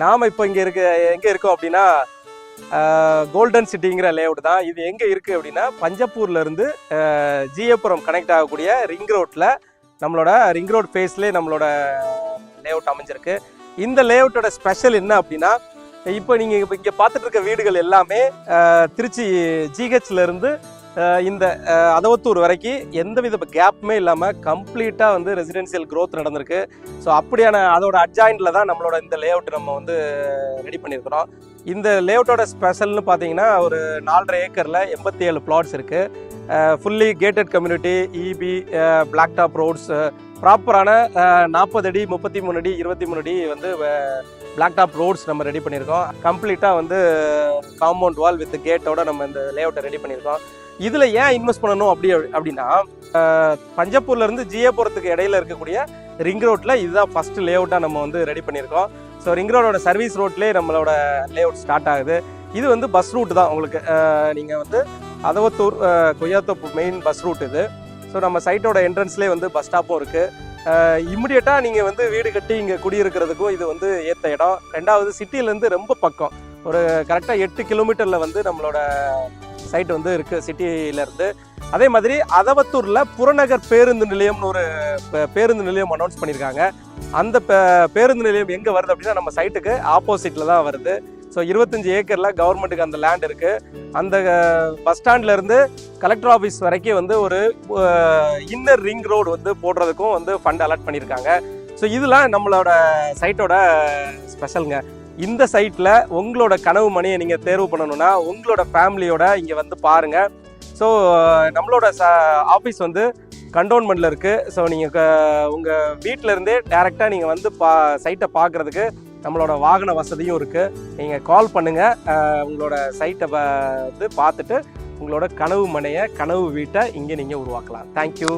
நாம் இப்போ எங்கே இருக்கோம் அப்படின்னா கோல்டன் சிட்டிங்கிற லேஅவுட் தான். இது எங்கே இருக்குது அப்படின்னா பஞ்சப்பூர்லேருந்து ஜிஏபுரம் கனெக்ட் ஆகக்கூடிய ரிங் ரோட்டில் நம்மளோட ரிங் ரோட் ஃபேஸ்லேயே நம்மளோட லேஅவுட் அமைஞ்சிருக்கு. இந்த லேஅவுட்டோட ஸ்பெஷல் என்ன அப்படின்னா, இப்போ நீங்கள் இங்கே பார்த்துட்டு இருக்க வீடுகள் எல்லாமே திருச்சி ஜிஹெச்லேருந்து இந்த அதவத்தூர் வரைக்கும் எந்தவித கேப்புமே இல்லாமல் கம்ப்ளீட்டாக வந்து ரெசிடென்சியல் க்ரோத் நடந்திருக்கு. ஸோ அப்படியான அதோட அட்ஜாயிண்டில் தான் நம்மளோட இந்த லேஅவுட் நம்ம வந்து ரெடி பண்ணியிருக்கிறோம். இந்த லேஅவுட்டோட ஸ்பெஷல்னு பார்த்தீங்கன்னா ஒரு 4.5 ஏக்கரில் 87 பிளாட்ஸ் இருக்குது. Fully gated community, EB, black top roads, ப்ராப்பரான 40 அடி 33 அடி 23 அடி வந்து பிளாக் டாப் ரோட்ஸ் நம்ம ரெடி பண்ணியிருக்கோம். கம்ப்ளீட்டாக வந்து காம்பவுண்ட் வால் வித் கேட்டோட நம்ம இந்த லேஅவுட்டை ரெடி பண்ணியிருக்கோம். இதில் ஏன் இன்வெஸ்ட் பண்ணணும் அப்படின்னா பஞ்சப்பூர்லேருந்து ஜிஏபுரத்துக்கு இடையில இருக்கக்கூடிய ரிங் ரோட்டில் இதுதான் ஃபஸ்ட்டு லேஅவுட்டாக நம்ம வந்து ரெடி பண்ணியிருக்கோம். ஸோ ரிங் ரோடோட சர்வீஸ் ரோட்லேயே நம்மளோட லேஅவுட் ஸ்டார்ட் ஆகுது. இது வந்து பஸ் ரூட் தான் உங்களுக்கு. நீங்கள் வந்து Athavathur Koyyathoppu main bus route இது. ஸோ நம்ம சைட்டோட என்ட்ரன்ஸ்லேயே வந்து பஸ் ஸ்டாப்பும் இருக்குது. இம்மிடியட்டாக நீங்கள் வந்து வீடு கட்டி இங்கே குடியிருக்கிறதுக்கும் இது வந்து ஏற்ற இடம். ரெண்டாவது சிட்டிலேருந்து ரொம்ப பக்கம், ஒரு கரெக்டாக 8 கிலோமீட்டரில் வந்து நம்மளோட சைட் வந்து இருக்குது சிட்டியிலேருந்து. அதே மாதிரி அதவத்தூரில் புறநகர் பேருந்து நிலையம்னு ஒரு பேருந்து நிலையம் அனௌன்ஸ் பண்ணியிருக்காங்க. அந்த பேருந்து நிலையம் எங்கே வருது அப்படின்னா நம்ம சைட்டுக்கு ஆப்போசிட்டில் தான் வருது. ஸோ 25 ஏக்கரில் கவர்மெண்ட்டுக்கு அந்த லேண்ட் இருக்குது. அந்த பஸ் ஸ்டாண்ட்லேருந்து கலெக்டர் ஆஃபீஸ் வரைக்கும் வந்து ஒரு இன்னர் ரிங் ரோடு வந்து போடுறதுக்கும் வந்து ஃபண்ட் அலாட் பண்ணியிருக்காங்க. ஸோ இதெல்லாம் நம்மளோட சைட்டோட ஸ்பெஷலுங்க. இந்த சைட்டில் உங்களோட கனவு மனையை நீங்கள் தேர்வு பண்ணணுன்னா உங்களோட ஃபேமிலியோட இங்கே வந்து பாருங்கள். ஸோ நம்மளோட ஆஃபீஸ் வந்து கண்டோன்மெண்ட்டில் இருக்குது. ஸோ நீங்கள் உங்கள் வீட்டிலேருந்தே டேரெக்டாக நீங்கள் வந்து சைட்டை பார்க்குறதுக்கு நம்மளோட வாகன வசதியும் இருக்குது. நீங்கள் கால் பண்ணுங்கள், உங்களோட சைட்டை வந்து பார்த்துட்டு உங்களோட கனவு மனையை, கனவு வீட்டை இங்கே நீங்கள் உருவாக்கலாம். தேங்க்யூ.